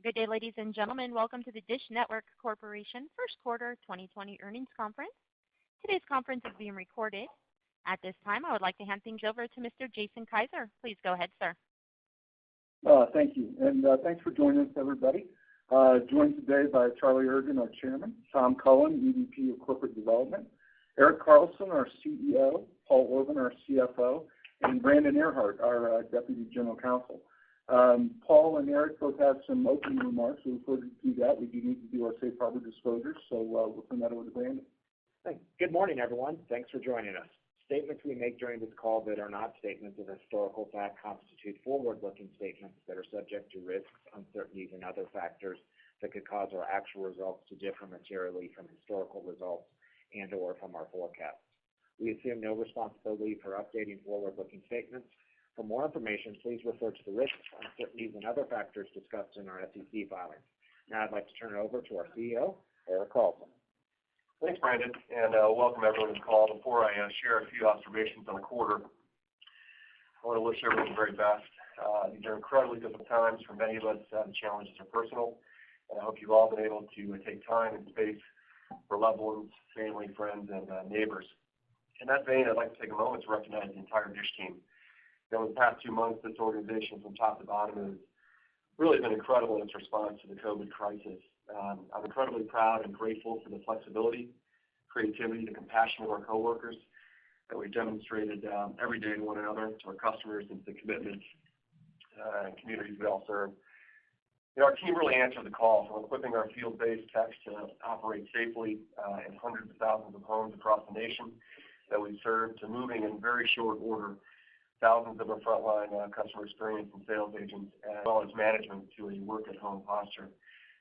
Good day, ladies and gentlemen. Welcome to the Dish Network Corporation First Quarter 2020 Earnings Conference. Today's conference is being recorded. At this time, I would like to hand things over to Mr. Jason Kaiser. Please go ahead, sir. Thank you, and thanks for joining us, everybody. Joined today by Charlie Ergen, our chairman, Tom Cullen, EVP of Corporate Development, Erik Carlson, our CEO, Paul Orban, our CFO, and Brandon Earhart, our Deputy General Counsel. Paul and Erik both have some opening remarks, so before we do that, we do need to do our safe harbor disclosures, so we'll turn that over to Brandon. Thanks. Good morning, everyone. Thanks for joining us. Statements we make during this call that are not statements of historical fact constitute forward-looking statements that are subject to risks, uncertainties, and other factors that could cause our actual results to differ materially from historical results and or from our forecasts. We assume no responsibility for updating forward-looking statements. For more information, please refer to the risks, uncertainties, and other factors discussed in our SEC filings. Now I'd like to turn it over to our CEO, Erik Carlson. Thanks, Brandon, and welcome everyone to the call. Before I share a few observations on the quarter, I want to wish everyone the very best. These are incredibly difficult times for many of us. The challenges are personal, and I hope you've all been able to take time and space for loved ones, family, friends, and neighbors. In that vein, I'd like to take a moment to recognize the entire Dish team. In the past 2 months, this organization from top to bottom has really been incredible in its response to the COVID crisis. I'm incredibly proud and grateful for the flexibility, creativity, the compassion of our coworkers that we've demonstrated every day to one another, to our customers, and to the commitments and communities we all serve. Our team really answered the call, from equipping our field-based techs to operate safely in hundreds of thousands of homes across the nation that we serve, to moving in very short order thousands of our frontline customer experience and sales agents, as well as management, to a work-at-home posture.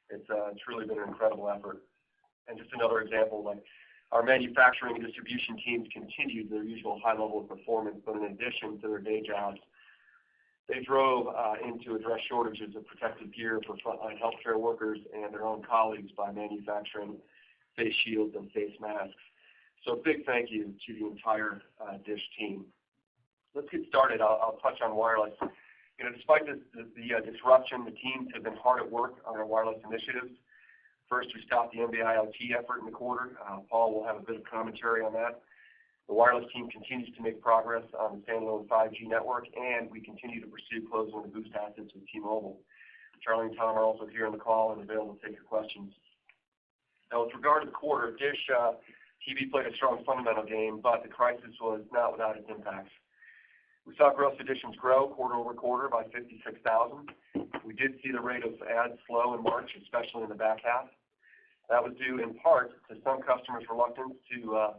It's truly been an incredible effort. And just another example, like our manufacturing and distribution teams continued their usual high level of performance, but in addition to their day jobs, they drove in to address shortages of protective gear for frontline healthcare workers and their own colleagues by manufacturing face shields and face masks. So a big thank you to the entire Dish team. Let's get started. I'll touch on wireless. Despite the disruption, the teams have been hard at work on our wireless initiatives. First, we stopped the NB-IoT effort in the quarter. Paul will have a bit of commentary on that. The wireless team continues to make progress on the standalone 5G network, and we continue to pursue closing the Boost assets with T-Mobile. Charlie and Tom are also here on the call and available to take your questions. Now, with regard to the quarter, Dish TV played a strong fundamental game, but the crisis was not without its impacts. We saw gross additions grow quarter over quarter by 56,000. We did see the rate of ads slow in March, especially in the back half. That was due in part to some customers' reluctance to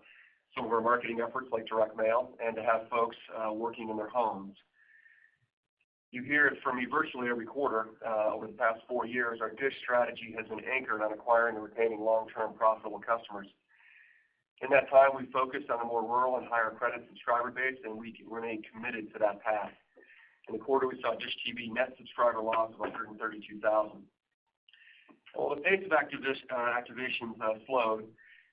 some of our marketing efforts like direct mail and to have folks working in their homes. You hear it from me virtually every quarter over the past 4 years. Our Dish strategy has been anchored on acquiring and retaining long-term profitable customers. In that time, we focused on a more rural and higher credit subscriber base, and we remain committed to that path. In the quarter, we saw Dish TV net subscriber loss of 132,000. While the pace of activations slowed,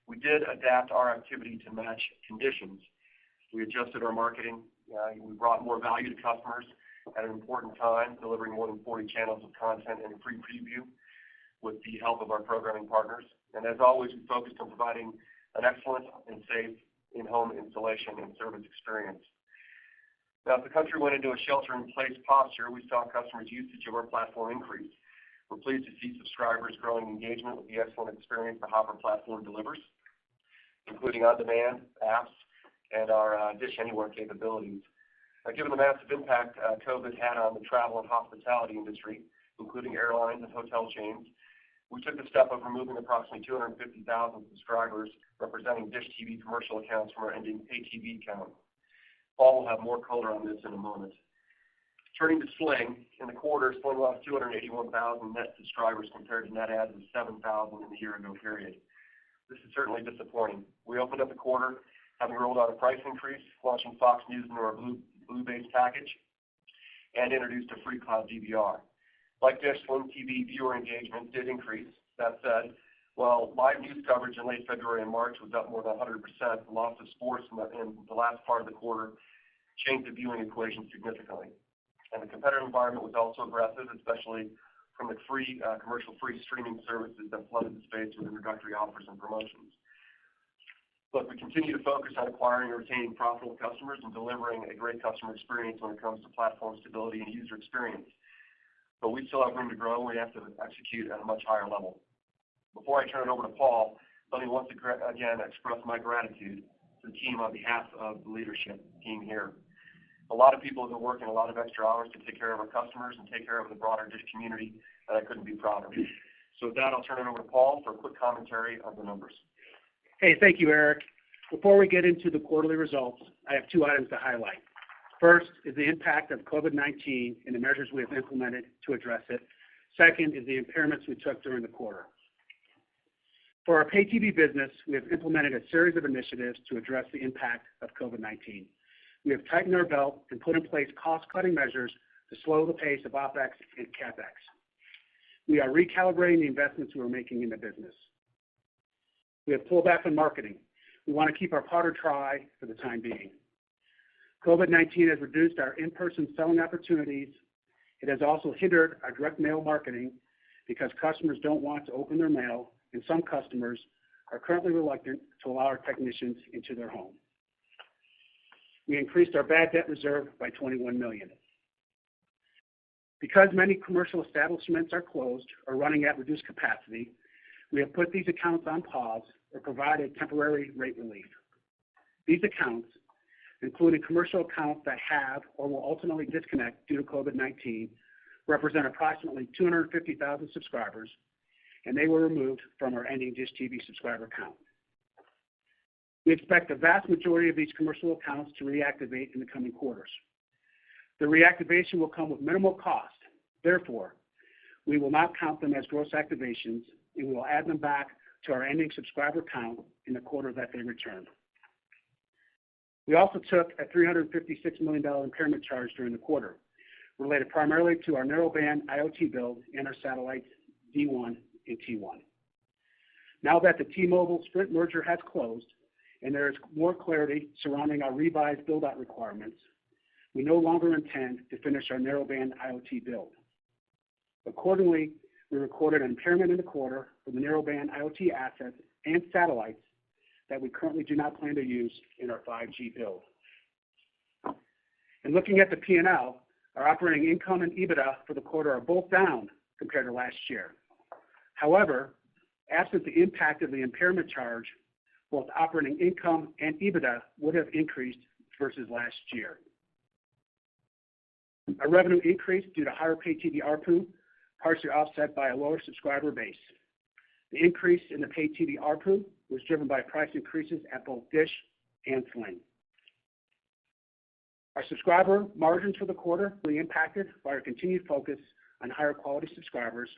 we did adapt our activity to match conditions. We adjusted our marketing. We brought more value to customers at an important time, delivering more than 40 channels of content in a free preview with the help of our programming partners. And as always, we focused on providing an excellent and safe in-home installation and service experience. Now, as the country went into a shelter-in-place posture, we saw customers' usage of our platform increase. We're pleased to see subscribers growing engagement with the excellent experience the Hopper platform delivers, including on-demand apps and our Dish Anywhere capabilities. Given the massive impact COVID had on the travel and hospitality industry, including airlines and hotel chains, we took the step of removing approximately 250,000 subscribers, representing Dish TV commercial accounts from our ending pay TV count. Paul will have more color on this in a moment. Turning to Sling, in the quarter, Sling lost 281,000 net subscribers compared to net adds of 7,000 in the year-ago period. This is certainly disappointing. We opened up the quarter having rolled out a price increase, launching Fox News into our Blue-based package, and introduced a free cloud DVR. Like Dish, Sling TV viewer engagement did increase. That said, while live news coverage in late February and March was up more than 100%, the loss of sports in the last part of the quarter changed the viewing equation significantly. And the competitive environment was also aggressive, especially from the free, commercial-free streaming services that flooded the space with introductory offers and promotions. Look, we continue to focus on acquiring and retaining profitable customers and delivering a great customer experience when it comes to platform stability and user experience. But we still have room to grow, and we have to execute at a much higher level. Before I turn it over to Paul, let me once again express my gratitude to the team on behalf of the leadership team here. A lot of people have been working a lot of extra hours to take care of our customers and take care of the broader Dish community that I couldn't be prouder of. So with that, I'll turn it over to Paul for a quick commentary on the numbers. Hey, thank you, Eric. Before we get into the quarterly results, I have two items to highlight. First is the impact of COVID-19 and the measures we have implemented to address it. Second is the impairments we took during the quarter. For our pay TV business, we have implemented a series of initiatives to address the impact of COVID-19. We have tightened our belt and put in place cost-cutting measures to slow the pace of OpEx and CapEx. We are recalibrating the investments we are making in the business. We have pulled back on marketing. We want to keep our powder dry for the time being. COVID-19 has reduced our in-person selling opportunities. It has also hindered our direct mail marketing because customers don't want to open their mail, and some customers are currently reluctant to allow our technicians into their home. We increased our bad debt reserve by $21 million. Because many commercial establishments are closed or running at reduced capacity, we have put these accounts on pause or provided temporary rate relief. These accounts, including commercial accounts that have or will ultimately disconnect due to COVID-19, represent approximately 250,000 subscribers, and they were removed from our ending Dish TV subscriber count. We expect the vast majority of these commercial accounts to reactivate in the coming quarters. The reactivation will come with minimal cost. Therefore, we will not count them as gross activations, and we will add them back to our ending subscriber count in the quarter that they return. We also took a $356 million impairment charge during the quarter, related primarily to our narrowband IoT build and our satellites D1 and T1. Now that the T-Mobile-Sprint merger has closed and there is more clarity surrounding our revised build-out requirements, we no longer intend to finish our narrowband IoT build. Accordingly, we recorded an impairment in the quarter for the narrowband IoT assets and satellites that we currently do not plan to use in our 5G build. And looking at the P&L, our operating income and EBITDA for the quarter are both down compared to last year. However, absent the impact of the impairment charge, both operating income and EBITDA would have increased versus last year. Our revenue increased due to higher pay TV ARPU, partially offset by a lower subscriber base. The increase in the pay TV ARPU was driven by price increases at both Dish and Sling. Our subscriber margins for the quarter were impacted by our continued focus on higher quality subscribers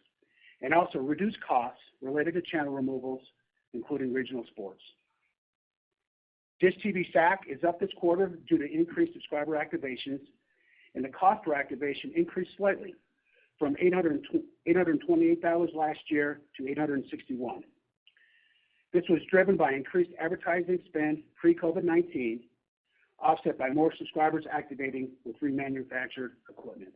and also reduced costs related to channel removals, including regional sports. Dish TV SAC is up this quarter due to increased subscriber activations, and the cost per activation increased slightly from $828 last year to $861. This was driven by increased advertising spend pre-COVID-19, offset by more subscribers activating with remanufactured equipment.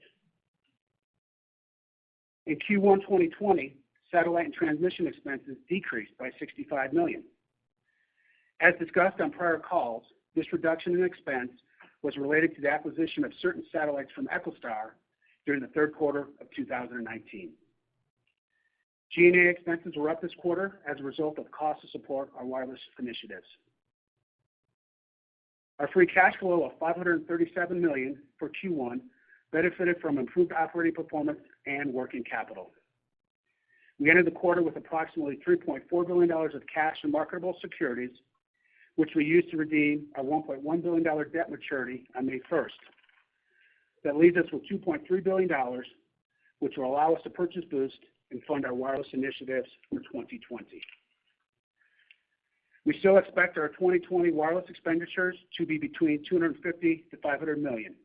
In Q1 2020, satellite and transmission expenses decreased by $65 million. As discussed on prior calls, this reduction in expense was related to the acquisition of certain satellites from EchoStar during the third quarter of 2019. G&A expenses were up this quarter as a result of costs to support our wireless initiatives. Our free cash flow of $537 million for Q1 benefited from improved operating performance and working capital. We ended the quarter with approximately $3.4 billion of cash and marketable securities, which we used to redeem our $1.1 billion debt maturity on May 1st. That leaves us with $2.3 billion, which will allow us to purchase Boost and fund our wireless initiatives for 2020. We still expect our 2020 wireless expenditures to be between $250 to $500 million.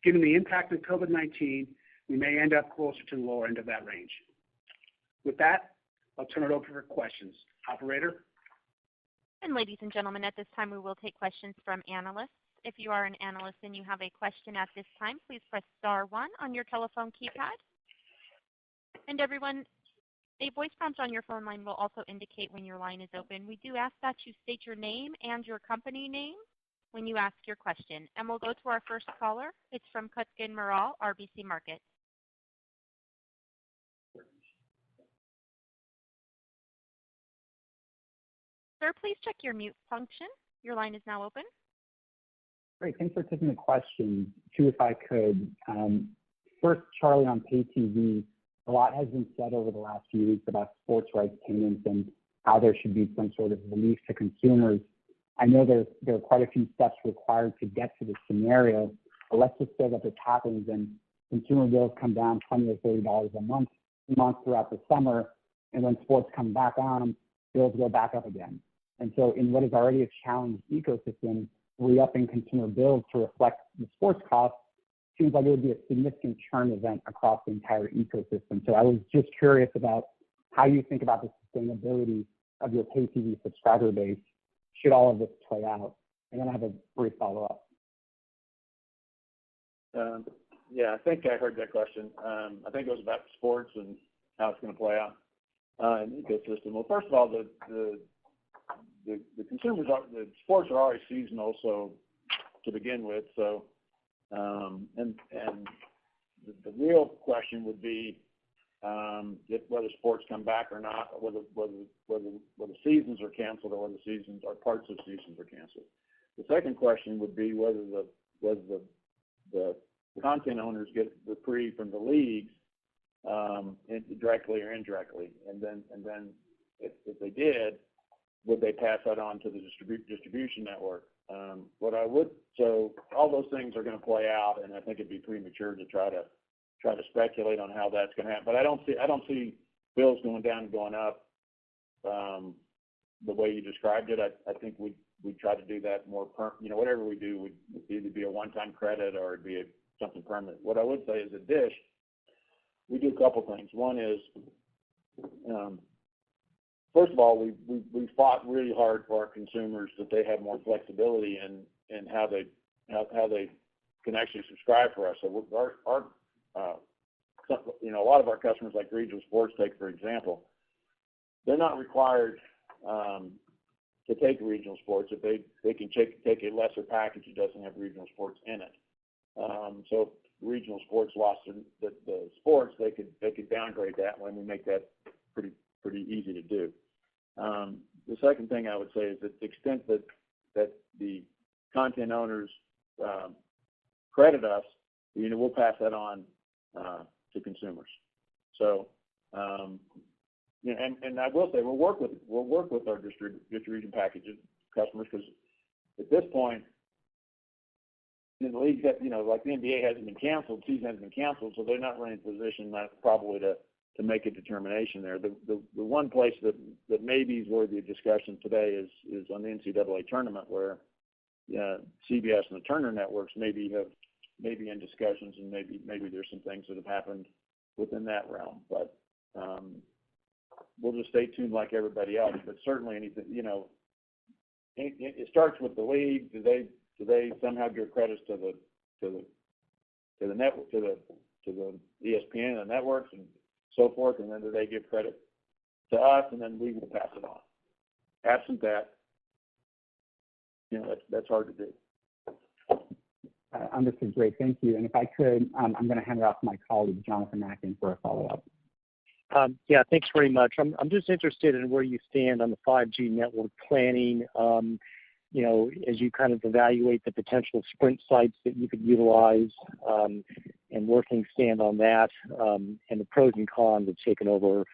Given the impact of COVID-19, we may end up closer to the lower end of that range. With that, I'll turn it over for questions. Operator? And ladies and gentlemen, at this time we will take questions from analysts. If you are an analyst and you have a question at this time, please press star 1 on your telephone keypad. And everyone, a voice prompt on your phone line will also indicate when your line is open. We do ask that you state your name and your company name when you ask your question. And we'll go to our first caller. It's from Kutgun Maral, RBC Markets. Sir, please check your mute function. Your line is now open. Great. Thanks for taking the question. Two, if I could. First, Charlie, on pay TV, a lot has been said over the last few weeks about sports rights payments and how there should be some sort of relief to consumers. I know there are quite a few steps required to get to this scenario, but let's just say that this happens and consumer bills come down $20 or $30 a month throughout the summer, and when sports come back on, bills go back up again. And so in what is already a challenged ecosystem, re-upping consumer bills to reflect the sports costs seems like it would be a significant churn event across the entire ecosystem. So I was just curious about how you think about the sustainability of your pay TV subscriber base should all of this play out. And then I have a brief follow-up. Yeah, I think I heard that question. I think it was about sports and how it's going to play out in the ecosystem. Well, first of all, the consumers the sports are already seasonal, so to begin with. So, and the real question would be whether sports come back or not, whether seasons are canceled or whether seasons or parts of seasons are canceled. The second question would be whether the content owners get reprieve from the leagues directly or indirectly, and then if they did, would they pass that on to the distribution network? So all those things are going to play out, and I think it'd be premature to try to speculate on how that's going to happen. But I don't see bills going down and going up the way you described it. I think we try to do that more whatever we do would either be a one-time credit or it'd be something permanent. What I would say is at Dish, we do a couple things. One is, first of all, we fought really hard for our consumers that they have more flexibility in how they can actually subscribe for us. So a lot of our customers, like regional sports, for example, they're not required to take regional sports if they can take a lesser package that doesn't have regional sports in it. So if regional sports lost the sports, they could downgrade that when we make that pretty easy to do. The second thing I would say is that the extent that the content owners credit us, we'll pass that on to consumers. So, and I will say we'll work with our distribution packages customers, because at this point, the league like the NBA hasn't been canceled, season hasn't been canceled, so they're not really in a position probably to make a determination there. The one place that maybe is worthy of discussion today is on the NCAA tournament, where CBS and the Turner networks may be in discussions, and maybe there's some things that have happened within that realm. But we'll just stay tuned like everybody else. But certainly anything, it starts with the league. Do they somehow give credits to the network, to the ESPN and the networks and so forth, and then do they give credit to us, and then we will pass it on. Absent that, that's hard to do. Understood. Great. Thank you. And if I could, I'm going to hand it off to my colleague, Jonathan Mackin, for a follow-up. Yeah, thanks very much. I'm just interested in where you stand on the 5G network planning. As you kind of evaluate the potential Sprint sites that you could utilize, and where things stand on that, and the pros and cons of taking over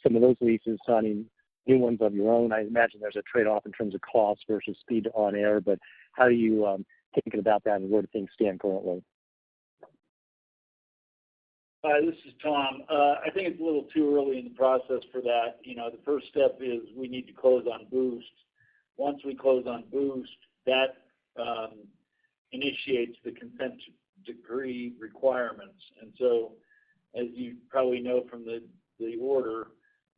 some of those leases, signing new ones of your own. I imagine there's a trade-off in terms of cost versus speed on air, but how are you thinking about that, and where do things stand currently? This is Tom. I think it's a little too early in the process for that. The first step is we need to close on Boost. Once we close on Boost, that initiates the consent decree requirements. And so, as you probably know from the order,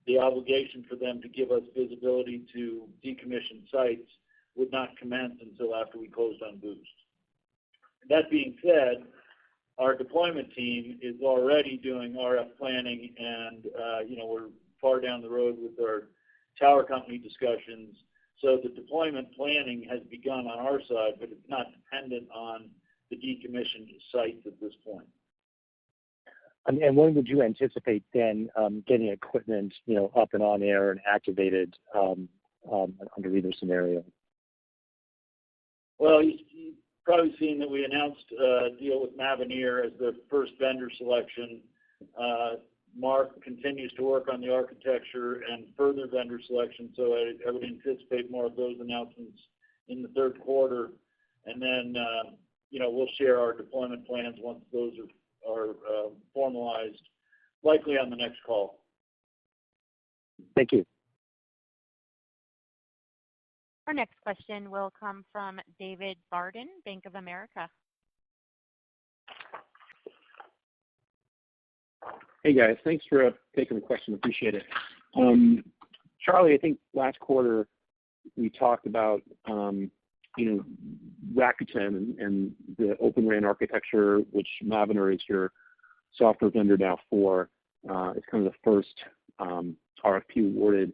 the obligation for them to give us visibility to decommissioned sites would not commence until after we closed on Boost. That being said, our deployment team is already doing RF planning, and we're far down the road with our tower company discussions. So the deployment planning has begun on our side, but it's not dependent on the decommissioned sites at this point. And when would you anticipate then getting equipment, up and on air and activated under either scenario? Well, you've probably seen that we announced a deal with Mavenir as the first vendor selection. Mark continues to work on the architecture and further vendor selection, so I would anticipate more of those announcements in the third quarter. And then, we'll share our deployment plans once those are formalized, likely on the next call. Thank you. Our next question will come from David Barden, Bank of America. Hey guys, thanks for taking the question. Appreciate it. Charlie, I think last quarter we talked about Rakuten and the Open RAN architecture, which Mavenir is your software vendor now for. It's kind of the first RFP awarded.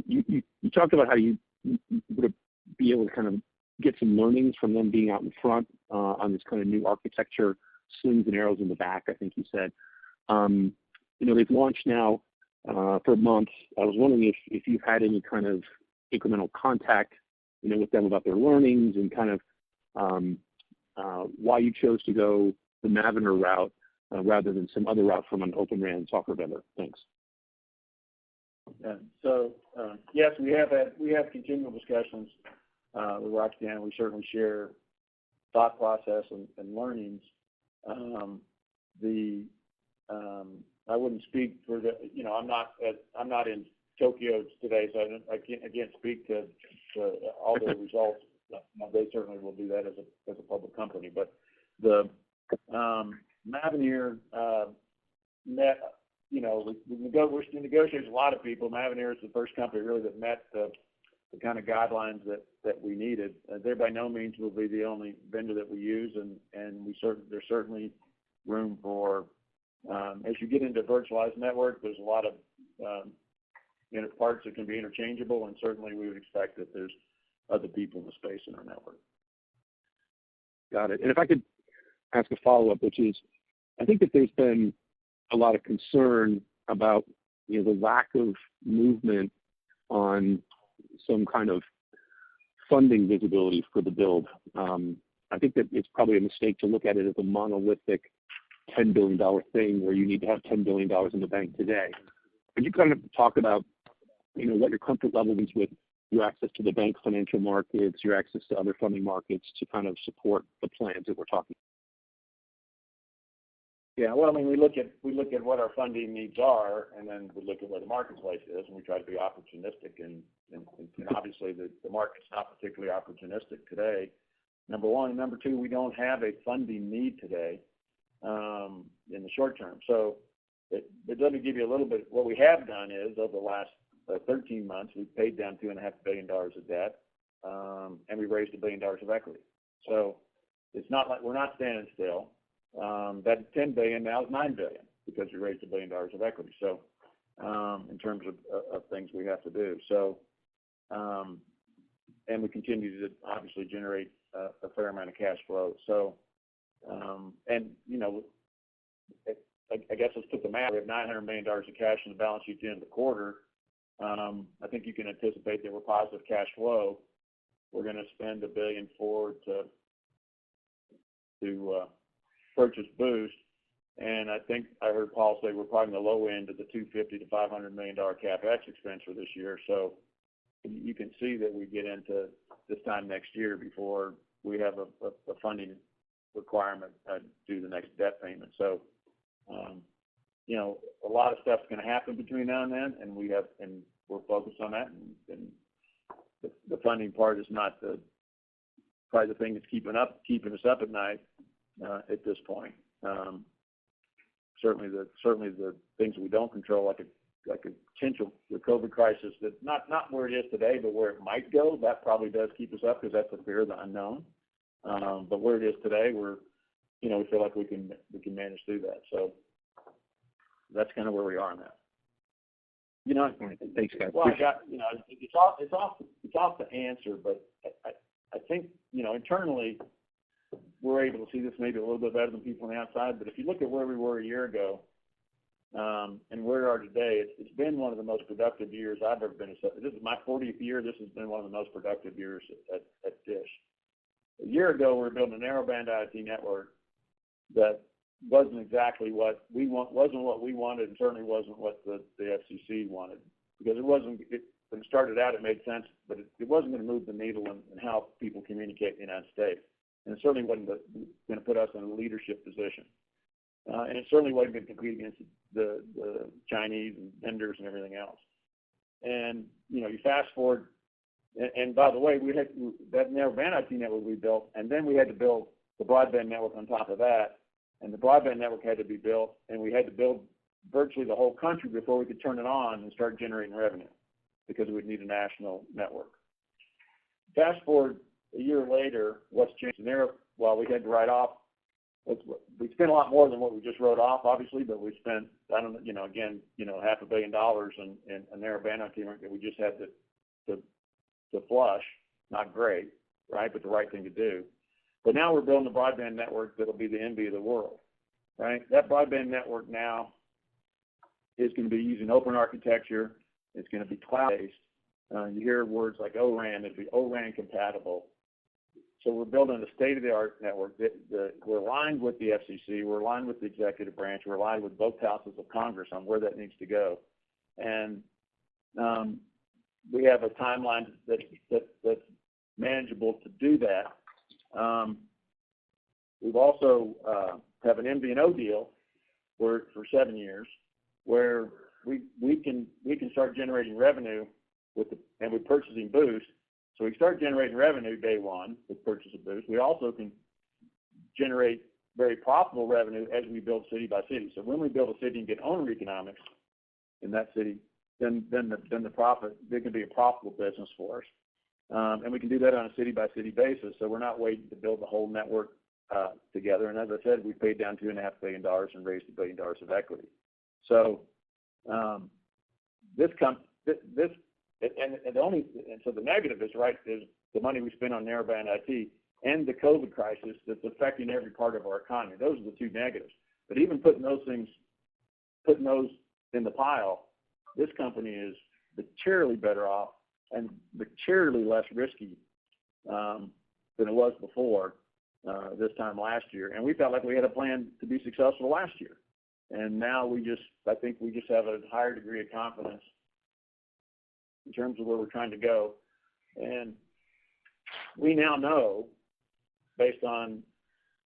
You talked about how you would be able to kind of get some learnings from them being out in front on this kind of new architecture, slings and arrows in the back, I think you said. They've launched now for months. I was wondering if you've had any kind of incremental contact, with them about their learnings and kind of why you chose to go the Mavenir route rather than some other route from an Open RAN software vendor. Thanks. Yeah. So yes, we have continual discussions with Rakuten. We certainly share thought process and learnings. I wouldn't speak for the. I'm not in Tokyo today, so I can't speak to all the results. They certainly will do that as a public company. But the Mavenir met. We're negotiating with a lot of people. Mavenir is the first company really that met the kind of guidelines that we needed. They by no means will be the only vendor that we use, and there's certainly room for as you get into virtualized network, there's a lot of parts that can be interchangeable, and certainly we would expect that there's other people in the space in our network. Got it. And if I could ask a follow-up, which is, I think that there's been a lot of concern about the lack of movement on some kind of funding visibility for the build. I think that it's probably a mistake to look at it as a monolithic $10 billion thing where you need to have $10 billion in the bank today. Could you kind of talk about, what your comfort level is with your access to the bank financial markets, your access to other funding markets to kind of support the plans that we're talking about? Yeah, well, we look at what our funding needs are, and then we look at where the marketplace is, and we try to be opportunistic. And obviously, the market's not particularly opportunistic today. Number one, and number two, we don't have a funding need today in the short term. So, let me give you a little bit. What we have done is over the last 13 months, we've paid down $2.5 billion of debt, and we raised $1 billion of equity. So it's not like we're not standing still. That $10 billion now is $9 billion because we raised $1 billion of equity. So, in terms of things we have to do. So, and we continue to obviously generate a fair amount of cash flow. So, I guess let's put the math. We have $900 million of cash in the balance sheet at the end of the quarter. I think you can anticipate that we're positive cash flow. We're going to spend $1 billion to purchase Boost, and I think I heard Paul say we're probably in the low end of the $250 to $500 million CapEx expense for this year. So you can see that we get into this time next year before we have a funding requirement due to the next debt payment. So, a lot of stuff's going to happen between now and then, and we're focused on that. And the funding part is not probably the thing that's keeping us up at night at this point. Certainly the things we don't control, like a potential the COVID crisis, that not where it is today, but where it might go. That probably does keep us up because that's the fear of the unknown. But where it is today, we're we feel like we can manage through that. So that's kind of where we are on that. Thanks, guys. Well, it's off the answer, but I think, internally, we're able to see this maybe a little bit better than people on the outside. But if you look at where we were a year ago and where we are today, it's been one of the most productive years I've ever been. This is my 40th year. This has been one of the most productive years at Dish. A year ago, we were building a narrowband IoT network that wasn't exactly what we wanted, and certainly wasn't what the FCC wanted, because when it started out, it made sense, but it wasn't going to move the needle in how people communicate in the United States, and it certainly wasn't going to put us in a leadership position, and it certainly wasn't going to compete against the Chinese and vendors and everything else. And you fast forward, and by the way, we had that narrowband IoT network we built, and then we had to build the broadband network on top of that. And the broadband network had to be built, and we had to build virtually the whole country before we could turn it on and start generating revenue, because we would need a national network. Fast forward a year later, what's changed there? Well, we had to write off. We spent a lot more than what we just wrote off, obviously, but we spent, $500 million in a narrowband IoT that we just had to flush. Not great, right, but the right thing to do. But now we're building a broadband network that'll be the envy of the world, right? That broadband network now is going to be using open architecture. It's going to be cloud-based. You hear words like O-RAN. It'll be O-RAN compatible. So we're building a state-of-the-art network. We're aligned with the FCC. We're aligned with the executive branch. We're aligned with both houses of Congress on where that needs to go. And we have a timeline that's manageable to do that. We've also have an MVNO deal for 7 years, where we can start generating revenue and we're purchasing Boost. So we start generating revenue day one with purchase of Boost. We also can generate very profitable revenue as we build city by city. So when we build a city and get owner economics in that city, then the profit, there can be a profitable business for us. And we can do that on a city-by-city basis, so we're not waiting to build the whole network together. And as I said, we paid down $2.5 billion and raised $1 billion of equity. So so the negative is the money we spend on narrowband IT and the COVID crisis that's affecting every part of our economy. Those are the two negatives. But even putting those in the pile, this company is materially better off and materially less risky than it was before this time last year. And we felt like we had a plan to be successful last year. And now I think we just have a higher degree of confidence in terms of where we're trying to go. And we now know, based on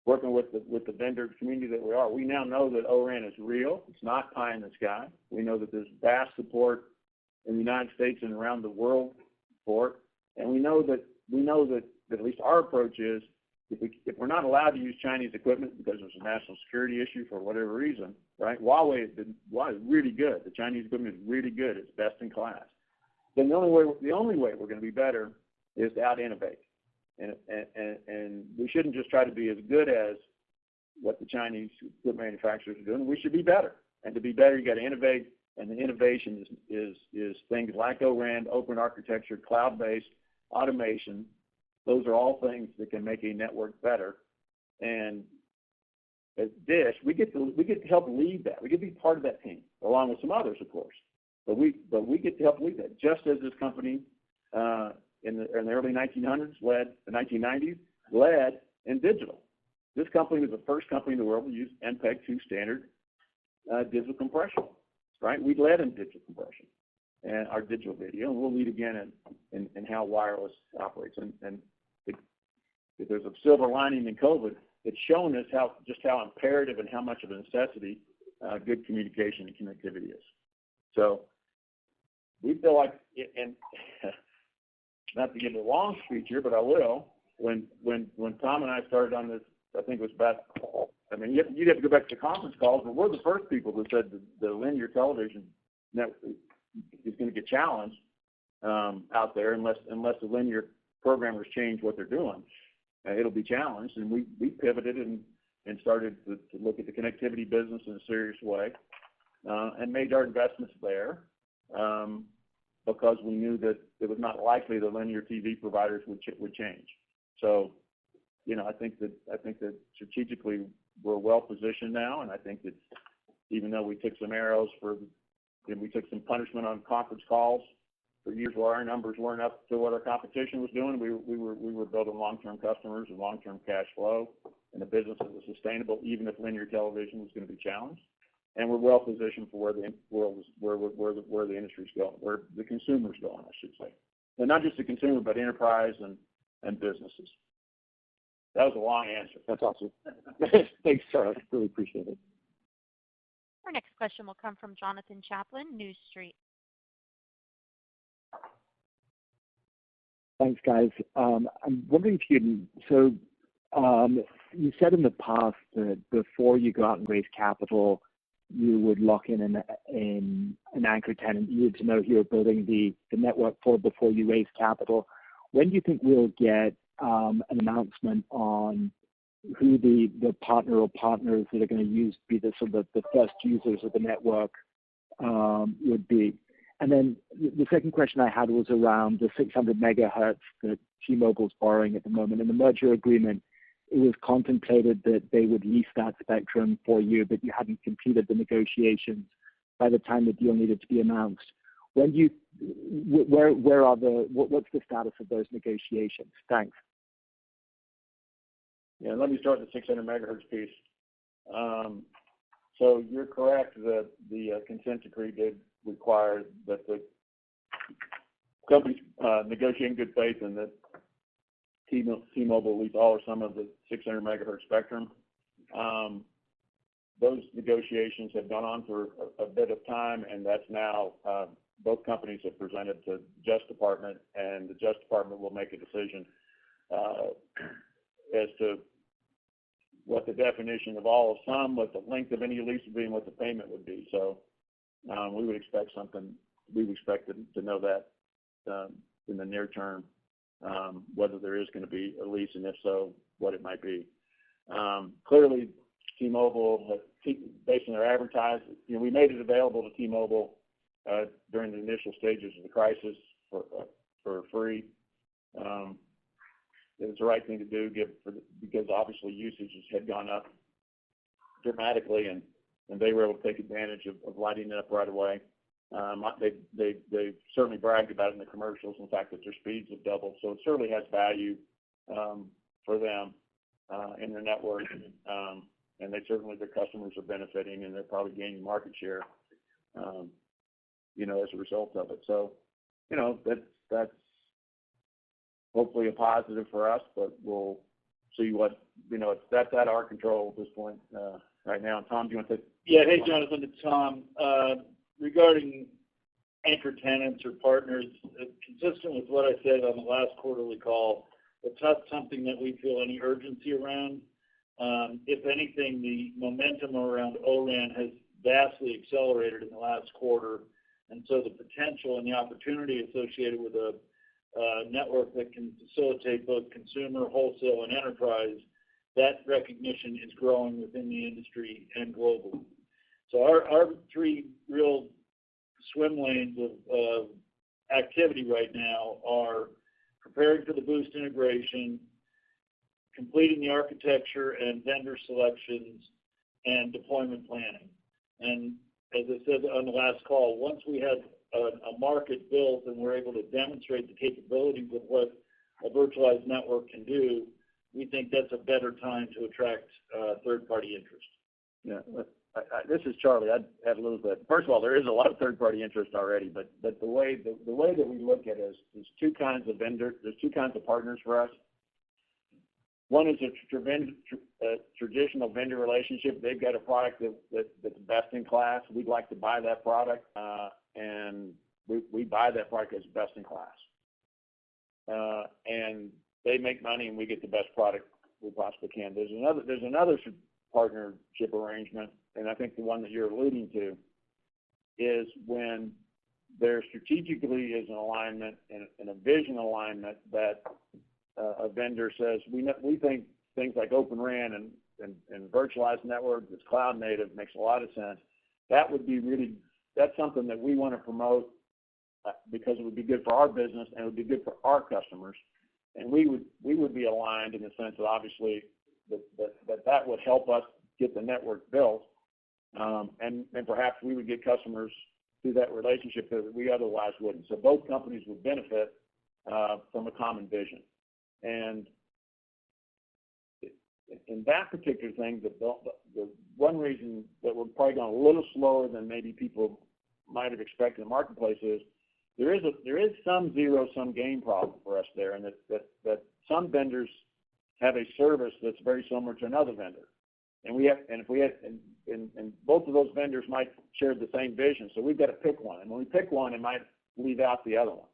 working with the vendor community that we now know that O-RAN is real. It's not pie in the sky. We know that there's vast support in the United States and around the world for it. And we know that at least our approach is, if we're not allowed to use Chinese equipment because there's a national security issue for whatever reason, right? Huawei is really good. The Chinese equipment is really good. It's best in class. Then the only way we're going to be better is to out-innovate. And we shouldn't just try to be as good as what the Chinese equipment manufacturers are doing. We should be better. And to be better, you got to innovate. And the innovation is things like O-RAN, open architecture, cloud-based, automation. Those are all things that can make a network better. And at Dish, we get to help lead that. We get to be part of that team, along with some others, of course. But we get to help lead that, just as this company in the early 1900s the 1990s led in digital. This company was the first company in the world to use MPEG-2 standard digital compression, right? We led in digital compression and our digital video, and we'll lead again in how wireless operates. And if there's a silver lining in COVID, it's shown us just how imperative and how much of a necessity good communication and connectivity is. So we feel like, and not to give a long speech here, but I will. When Tom and I started on this, I think it was you'd have to go back to the conference calls, but we're the first people that said the linear television network is going to get challenged out there unless the linear programmers change what they're doing. It'll be challenged, and we pivoted and and started to look at the connectivity business in a serious way, and made our investments there because we knew that it was not likely the linear TV providers would change. So, I think that strategically we're well positioned now, and I think that even though we took some arrows we took some punishment on conference calls for years where our numbers weren't up to what our competition was doing, we were building long-term customers and long-term cash flow, and a business that was sustainable even if linear television was going to be challenged. And we're well positioned for where the world is, where the industry's going, where the consumer's going, I should say, and not just the consumer, but enterprise and businesses. That was a long answer. That's awesome. Thanks, Charlie. Really appreciate it. Our next question will come from Jonathan Chaplin, News Street. Thanks, guys. I'm wondering if you said in the past that before you go out and raise capital, you would lock in an anchor tenant. You need to know who you're building the network for before you raise capital. When do you think we'll get an announcement on who the partner or partners that are going to be the first users of the network would be? And then the second question I had was around the 600 megahertz that T-Mobile's borrowing at the moment. In the merger agreement, it was contemplated that they would lease that spectrum for you, but you hadn't completed the negotiations by the time the deal needed to be announced. What's the status of those negotiations? Thanks. Yeah, let me start with the 600 megahertz piece. So you're correct that the consent decree did require that the companies negotiate in good faith and that T-Mobile lease all or some of the 600 megahertz spectrum. Those negotiations have gone on for a bit of time, and that's now both companies have presented to the Justice Department, and the Justice Department will make a decision as to what the definition of all of some, what the length of any lease would be, and what the payment would be. So we would expect to know that in the near term, whether there is going to be a lease, and if so, what it might be. Clearly, T-Mobile, based on their advertising, we made it available to T-Mobile during the initial stages of the crisis for free. It was the right thing to do because obviously usages had gone up dramatically, and they were able to take advantage of lighting it up right away. They certainly bragged about it in the commercials, in fact, that their speeds have doubled. So it certainly has value for them in their network, and their customers are benefiting, and they're probably gaining market share, as a result of it. So, that's hopefully a positive for us, but we'll see what, that's out of our control at this point right now. And Tom, do you want to take? Yeah, hey, Jonathan, it's Tom. Regarding anchor tenants or partners, consistent with what I said on the last quarterly call, it's not something that we feel any urgency around. If anything, the momentum around O-RAN has vastly accelerated in the last quarter, and so the potential and the opportunity associated with a network that can facilitate both consumer, wholesale, and enterprise, that recognition is growing within the industry and globally. So our three real swim lanes of activity right now are preparing for the Boost integration, completing the architecture and vendor selections, and deployment planning. And as I said on the last call, once we have a market built and we're able to demonstrate the capabilities of what a virtualized network can do, we think that's a better time to attract third-party interest. Yeah, this is Charlie. I'd add a little bit. First of all, there is a lot of third-party interest already, but the way that we look at it is there's two kinds of vendors. There's two kinds of partners for us. One is a traditional vendor relationship. They've got a product that's best in class. We'd like to buy that product, and we buy that product as best in class. And they make money, and we get the best product we possibly can. There's another partnership arrangement, and I think the one that you're alluding to is when there strategically is an alignment and a vision alignment that a vendor says, we think things like Open RAN and virtualized network that's cloud native makes a lot of sense. That would be really, that's something that we want to promote because it would be good for our business and it would be good for our customers. And we would be aligned in the sense that obviously that would help us get the network built, and perhaps we would get customers through that relationship that we otherwise wouldn't. So both companies would benefit from a common vision. And in that particular thing, the one reason that we're probably going a little slower than maybe people might have expected in the marketplace is there is some zero-sum game problem for us there, and that some vendors have a service that's very similar to another vendor, and both of those vendors might share the same vision, so we've got to pick one, and when we pick one, it might leave out the other one,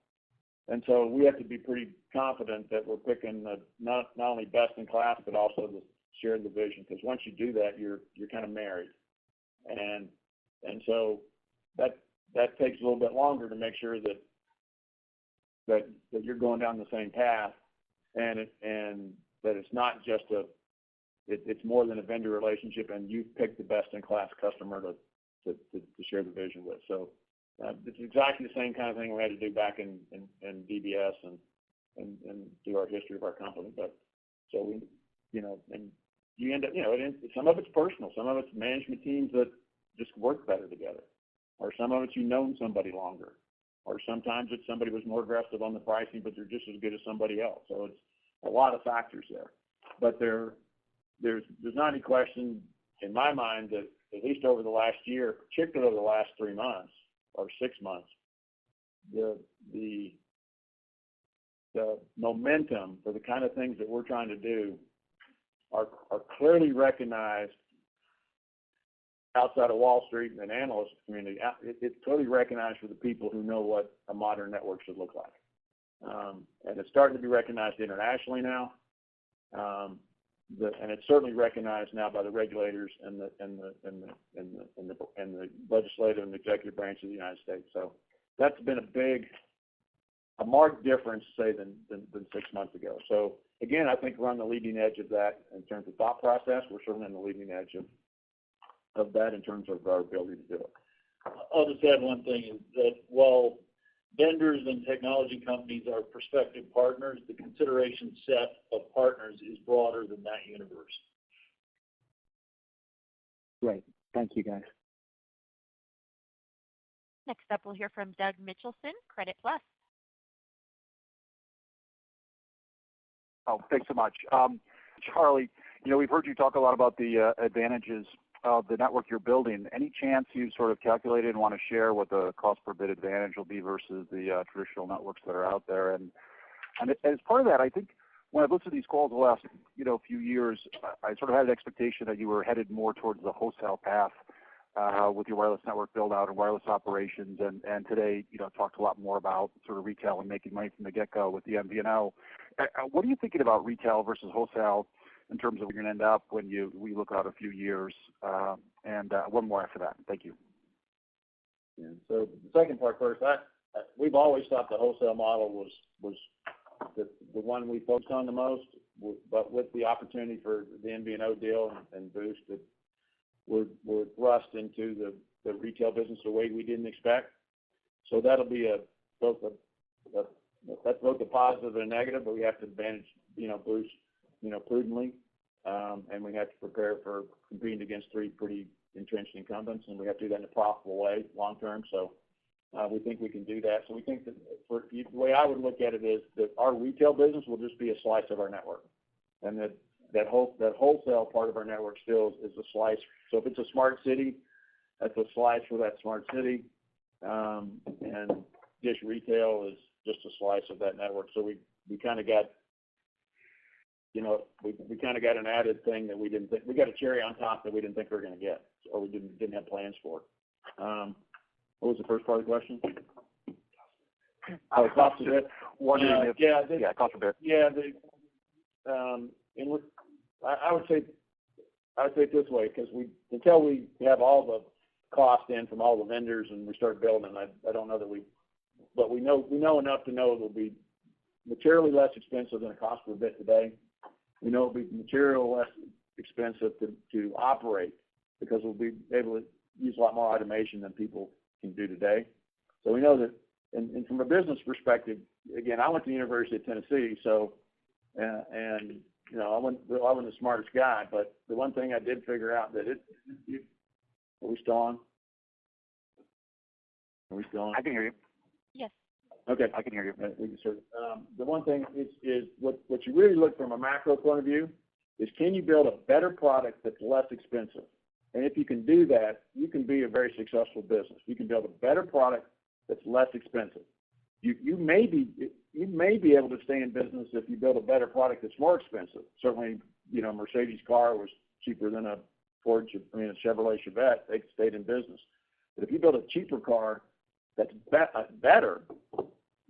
and so we have to be pretty confident that we're picking not only best in class but also the share the vision, because once you do that, you're kind of married, and so that takes a little bit longer to make sure that you're going down the same path, and that it's not just it's more than a vendor relationship, and you've picked the best in class customer to share the vision with. So it's exactly the same kind of thing we had to do back in DBS and through our history of our company. But so we, and you end up, some of it's personal, some of it's management teams that just work better together. Or some of it's known somebody longer, or sometimes it's somebody was more aggressive on the pricing, but they're just as good as somebody else. So it's a lot of factors there. But there's not any question in my mind that at least over the last year, particularly over the last 3 months or 6 months, the momentum for the kind of things that we're trying to do are clearly recognized outside of Wall Street and the analyst community. It's clearly recognized for the people who know what a modern network should look like, and it's starting to be recognized internationally now, and it's certainly recognized now by the regulators and the legislative and executive branch of the United States. So that's been a marked difference, say, than 6 months ago. So again, I think we're on the leading edge of that in terms of thought process. We're certainly on the leading edge of that in terms of our ability to do it. I'll just add one thing, is that while vendors and technology companies are prospective partners, the consideration set of partners is broader than that universe. Great. Thank you, guys. Next up, we'll hear from Doug Mitchelson, Credit Plus. Oh, thanks so much. Charlie, we've heard you talk a lot about the advantages of the network you're building. Any chance you sort of calculated and want to share what the cost per bit advantage will be versus the traditional networks that are out there? And as part of that, I think when I've listened to these calls the last few years, I sort of had an expectation that you were headed more towards the wholesale path with your wireless network build out and wireless operations. And today, talked a lot more about sort of retail and making money from the get-go with the MVNO. What are you thinking about retail versus wholesale in terms of where you're going to end up when we look out a few years? And one more after that. Thank you. Yeah, so the second part first, we've always thought the wholesale model was the one we focused on the most, but with the opportunity for the MVNO deal and Boost, that we're thrust into the retail business the way we didn't expect. So that'll be that's both a positive and a negative, but we have to manage, Boost, prudently, and we have to prepare for competing against 3 pretty entrenched incumbents, and we have to do that in a profitable way long term. So we think we can do that. So we think that the way I would look at it is that our retail business will just be a slice of our network, and that wholesale part of our network still is a slice. So if it's a smart city, that's a slice for that smart city, and Dish Retail is just a slice of that network. So we kind of got, we kind of got an added thing that we didn't think, we got a cherry on top that we didn't think we were going to get, or we didn't have plans for. What was the first part of the question? Cost of bit. Cost of bit. Yeah, I would say it this way, because until we have all the cost in from all the vendors and we start building, I don't know that but we know enough to know it'll be materially less expensive than a cost per bit today. We know it'll be materially expensive to operate because we'll be able to use a lot more automation than people can do today. So we know that, and from a business perspective, again, I went to the University of Tennessee, so, and you know, I wasn't the smartest guy, but the one thing I did figure out that are we still on? Are we still on? I can hear you. Yes. Okay. I can hear you. We can sort of, the one thing is what you really look from a macro point of view is, can you build a better product that's less expensive? And if you can do that, you can be a very successful business. You can build a better product that's less expensive. You may be able to stay in business if you build a better product that's more expensive. Certainly, you know, Mercedes car was cheaper than a Chevrolet Chevette. They stayed in business. But if you build a cheaper car that's better,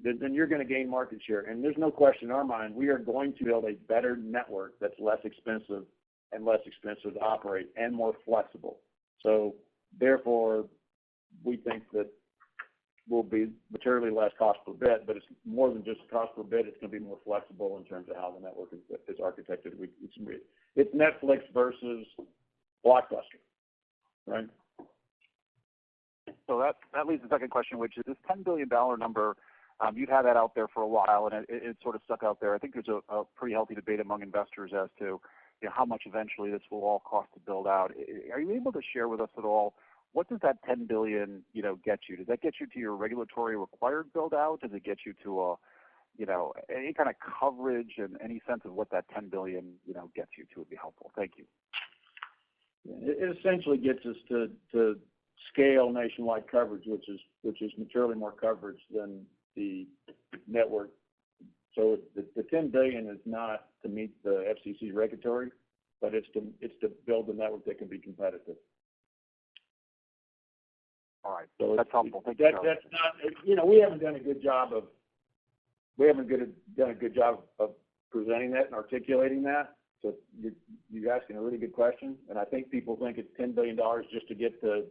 then you're going to gain market share. And there's no question in our mind, we are going to build a better network that's less expensive to operate and more flexible. So therefore, we think that will be materially less cost per bit, but it's more than just cost per bit. It's going to be more flexible in terms of how the network is architected. It's Netflix versus Blockbuster, right? So that leads to the second question, which is this $10 billion number. You've had that out there for a while, and it sort of stuck out there. I think there's a pretty healthy debate among investors as to, you know, how much eventually this will all cost to build out. Are you able to share with us at all, what does that $10 billion, you know, get you? Does that get you to your regulatory required build out? Does it get you to a, you know, any kind of coverage and any sense of what that $10 billion, you know, gets you to would be helpful. Thank you. It essentially gets us to scale nationwide coverage, which is materially more coverage than the network. So the $10 billion is not to meet the FCC regulatory, but it's to build a network that can be competitive. All right. So that's helpful. Thank you. That's not, you know, we haven't done a good job of presenting that and articulating that. So you're asking a really good question, and I think people think it's $10 billion just to get the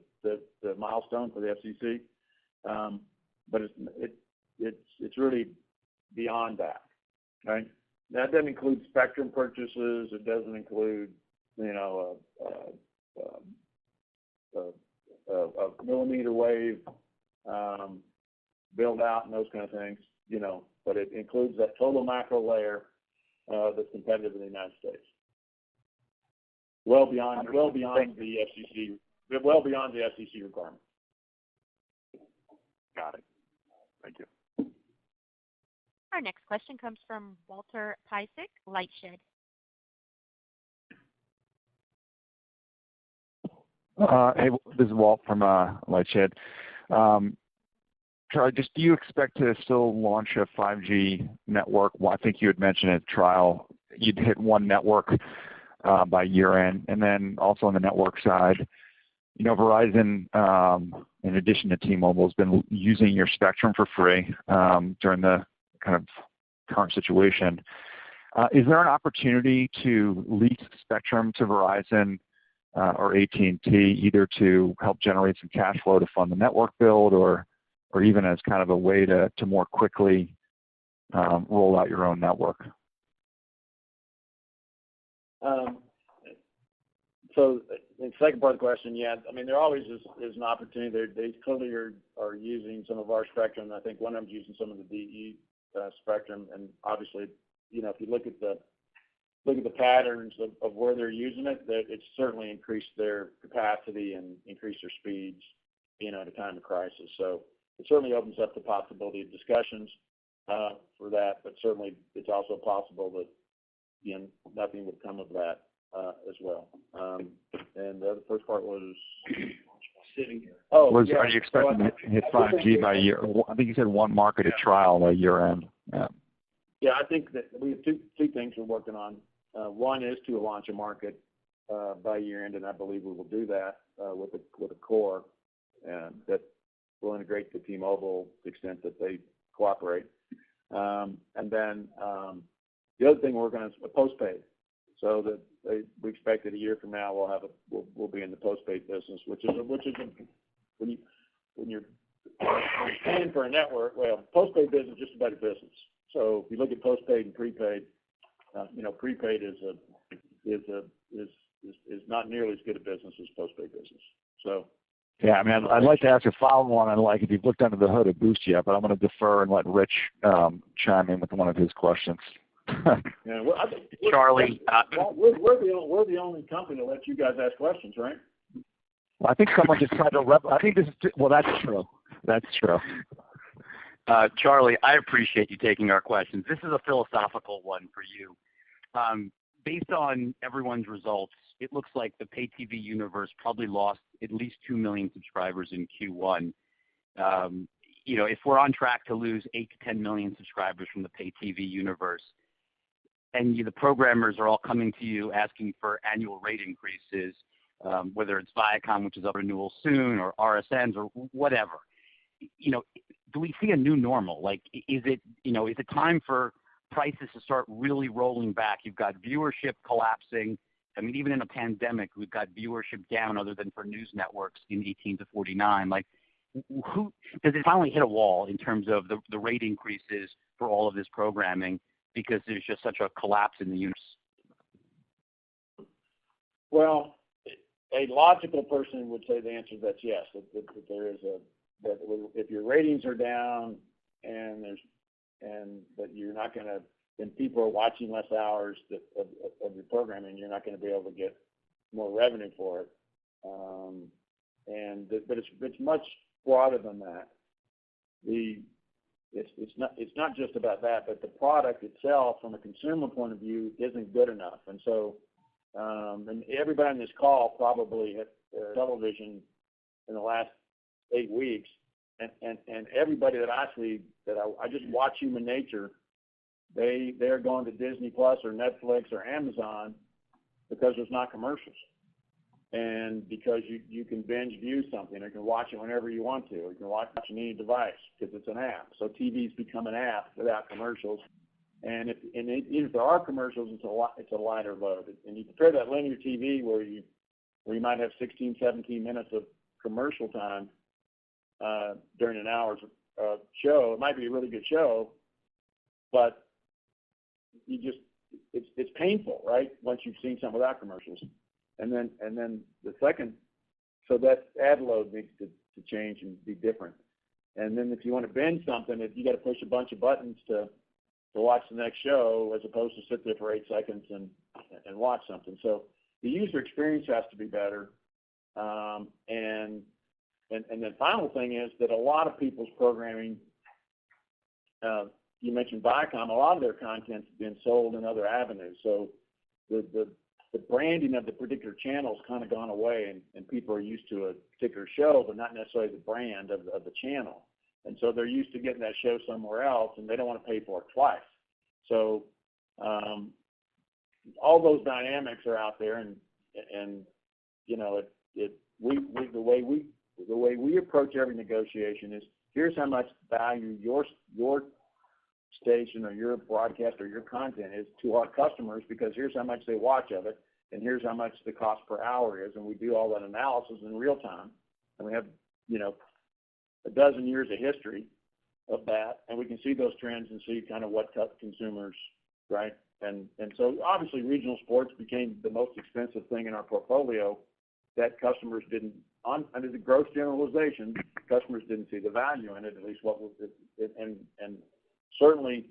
milestone for the FCC, but it's really beyond that, right? That doesn't include spectrum purchases. It doesn't include, you know, a millimeter wave build out and those kind of things, you know. But it includes that total macro layer that's competitive in the United States. Well beyond the FCC requirement. Got it. Thank you. Our next question comes from Walter Piecyk, Lightshed. Hey, this is Walt from Lightshed. Charlie, do you expect to still launch a 5G network? Well, I think you had mentioned at trial you'd hit one network by year end, and then also on the network side, you know, Verizon, in addition to T-Mobile, has been using your spectrum for free during the kind of current situation. Is there an opportunity to lease spectrum to Verizon or AT&T, either to help generate some cash flow to fund the network build, or even as kind of a way to more quickly roll out your own network? So the second part of the question, yeah, I mean, there always is an opportunity. They clearly are using some of our spectrum. I think one of them is using some of the DE spectrum, and obviously, you know, if you look at the patterns of where they're using it, that it's certainly increased their capacity and increased their speeds, you know, at a time of crisis. So it certainly opens up the possibility of discussions for that, but certainly it's also possible that, you know, nothing would come of that as well. And the first part was sitting here. Are you expecting to hit 5G by year? I think you said one marketed trial by year end. Yeah, I think that we have two things we're working on. One is to launch a market by year end, and I believe we will do that with a core that will integrate to T-Mobile to the extent that they cooperate. And then the other thing we're going to is postpaid, so that we expect that a year from now we'll be in the postpaid business, which is when you're paying for a network. Well, postpaid business is just a better business. So if you look at postpaid and prepaid, you know, prepaid is is not nearly as good a business as postpaid business. So. Yeah, I mean, I'd like to ask a follow-on on like if you've looked under the hood of Boost yet, but I'm going to defer and let Rich chime in with one of his questions. Yeah, well, Charlie, we're the only company that lets you guys ask questions, right? Well, I think someone just tried to I think this is, well, that's true. That's true. Charlie, I appreciate you taking our questions. This is a philosophical one for you. Based on everyone's results, it looks like the pay TV universe probably lost at least 2 million subscribers in Q1. If we're on track to lose 8 to 10 million subscribers from the pay TV universe, and the programmers are all coming to you asking for annual rate increases, whether it's Viacom, which is up renewal soon, or RSNs, or whatever, do we see a new normal? Like, is it time for prices to start really rolling back? You've got viewership collapsing. I mean, even in a pandemic, we've got viewership down other than for news networks in 18 to 49. Like, who does it finally hit a wall in terms of the rate increases for all of this programming because there's just such a collapse in the universe? Well, a logical person would say the answer to that's yes. That there is that if your ratings are down and that you're not going to, then people are watching less hours of your programming, you're not going to be able to get more revenue for it. But it's much broader than that. It's not just about that, but the product itself, from a consumer point of view, isn't good enough. And so, and everybody on this call probably had television in the last 8 weeks, and everybody that I see that I just watch human nature. They're going to Disney Plus or Netflix or Amazon because there's not commercials, and because you can binge view something, or you can watch it whenever you want to, or you can watch it on any device because it's an app. So TV's become an app without commercials, and even if there are commercials, it's a lighter load. And you compare that linear TV where you might have 16, 17 minutes of commercial time during an hour's show. It might be a really good show, but it's painful, right? Once you've seen something without commercials, and then the second, so that ad load needs to change and be different. And then if you want to binge something, you got to push a bunch of buttons to watch the next show, as opposed to sit there for 8 seconds and watch something. So the user experience has to be better. And the final thing is that a lot of people's programming. You mentioned Viacom. A lot of their content's been sold in other avenues. So the branding of the particular channel's kind of gone away, and people are used to a particular show, but not necessarily the brand of the channel. And so they're used to getting that show somewhere else, and they don't want to pay for it twice. So all those dynamics are out there, and the way we approach every negotiation is, here's how much value your station or your broadcast or your content is to our customers, because here's how much they watch of it, and here's how much the cost per hour is, and we do all that analysis in real time, and we have a dozen years of history of that, and we can see those trends and see kind of what consumers, right? And so obviously regional sports became the most expensive thing in our portfolio that customers didn't, under the gross generalization, customers didn't see the value in it, at least what was it, and certainly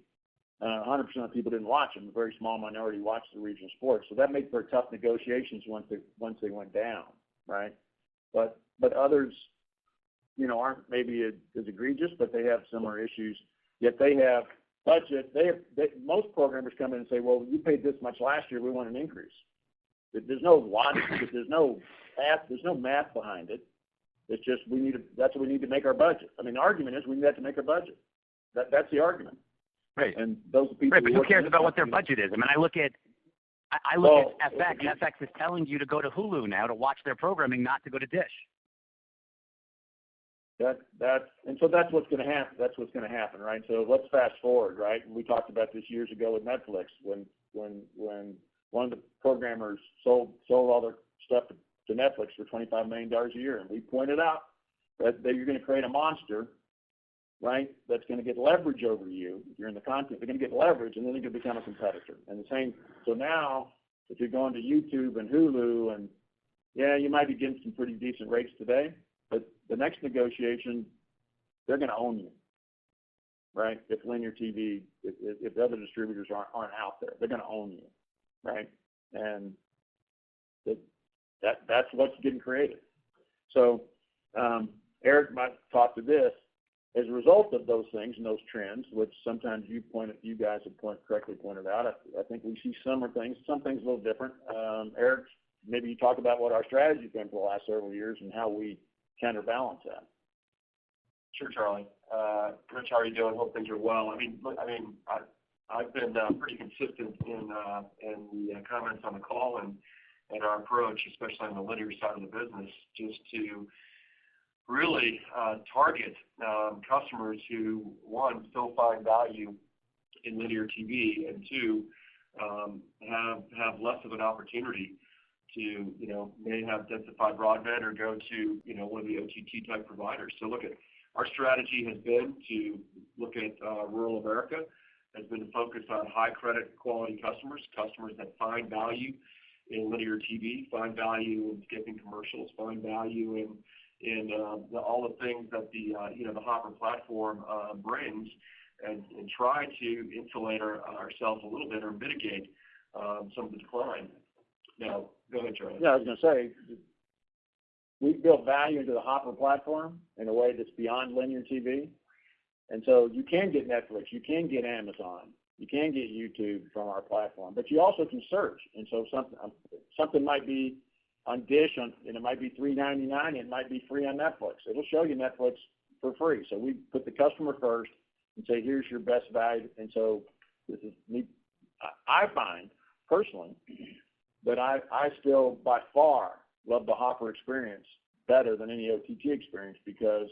100% of people didn't watch them. A very small minority watched the regional sports. So that made for tough negotiations once they went down, right? But others, aren't maybe as egregious, but they have similar issues. Yet they have budget. Most programmers come in and say, well, you paid this much last year, we want an increase. There's no logic, there's no math behind it. It's just that's what we need to make our budget. I mean, the argument is we need that to make our budget. That's the argument. Right. And those people. Right, but who cares about what their budget is? I mean, I look at FX. FX is telling you to go to Hulu now to watch their programming, not to go to Dish. And so that's what's going to happen. That's what's going to happen, right? So let's fast forward, right? And we talked about this years ago with Netflix when one of the programmers sold all their stuff to Netflix for $25 million a year, and we pointed out that you're going to create a monster, right? That's going to get leverage over you. If you're in the content, they're going to get leverage, and then they're going to become a competitor. And the same. So now If you're going to YouTube and Hulu, and yeah, you might be getting some pretty decent rates today, but the next negotiation, they're going to own you, right? If linear TV, if the other distributors aren't out there, they're going to own you, right? And that's what's getting created. So Erik might talk to this. As a result of those things and those trends, which sometimes you guys have correctly pointed out, I think we see similar things, some things a little different. Erik, maybe you talk about what our strategy's been for the last several years and how we counterbalance that. Sure, Charlie. Rich, how are you doing? Hope things are well. I've been pretty consistent in the comments on the call and our approach, especially on the linear side of the business, just to really target customers who, one, still find value in linear TV, and two, have less of an opportunity to, may have densified broadband or go to, one of the OTT type providers. So look, our strategy has been to look at rural America, has been to focus on high credit quality customers that find value in linear TV, find value in skipping commercials, find value in all the things that the Hopper platform brings, and try to insulate ourselves a little bit or mitigate some of the decline. Now, go ahead, Gerald. Yeah, I was going to say, we've built value into the Hopper platform in a way that's beyond linear TV. And so you can get Netflix, you can get Amazon, you can get YouTube from our platform, but you also can search. And so something might be on Dish, and it might be $3.99, it might be free on Netflix. It'll show you Netflix for free. So we put the customer first and say, here's your best value. And so this is me. I find personally that I still by far love the Hopper experience better than any OTT experience, because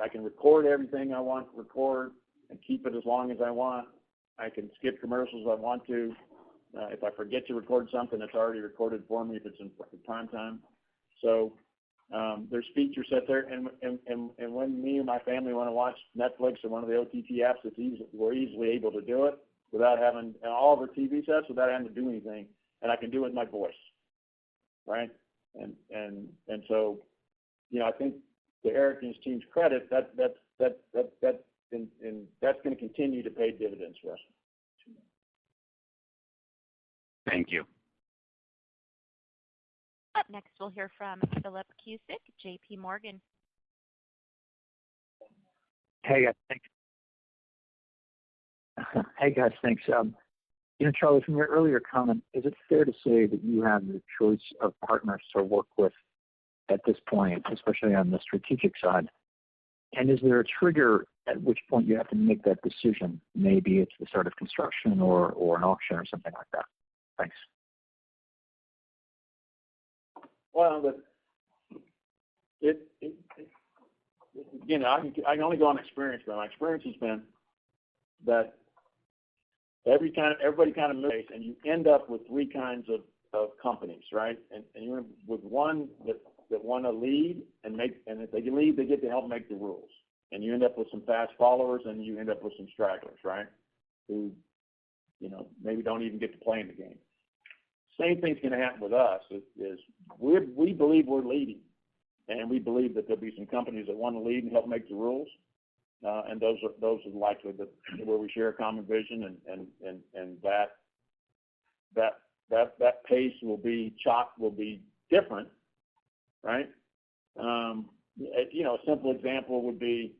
I can record everything I want to record and keep it as long as I want. I can skip commercials if I want to. If I forget to record something, it's already recorded for me if it's in prime time. So there's features set there, and when me and my family want to watch Netflix or one of the OTT apps, we're easily able to do it without having all of our TV sets, without having to do anything, and I can do it with my voice, right? And so, I think to Erik and his team's credit, that's going to continue to pay dividends for us. Thank you. Up next, we'll hear from Philip Cusick, J.P. Morgan. Hey guys, thanks. Charlie, from your earlier comment, is it fair to say that you have the choice of partners to work with at this point, especially on the strategic side? And is there a trigger at which point you have to make that decision? Maybe it's the start of construction or an auction or something like that. Thanks. Well, I can only go on experience, but my experience has been that everybody kind of moves, and you end up with three kinds of companies, right? And you end with one that want to lead and if they can lead, they get to help make the rules. And you end up with some fast followers, and you end up with some stragglers, right? Who, maybe don't even get to play in the game. Same thing's going to happen with us. Is we believe we're leading, and we believe that there'll be some companies that want to lead and help make the rules, and those are likely where we share a common vision, and that pace will be different, right? A simple example would be,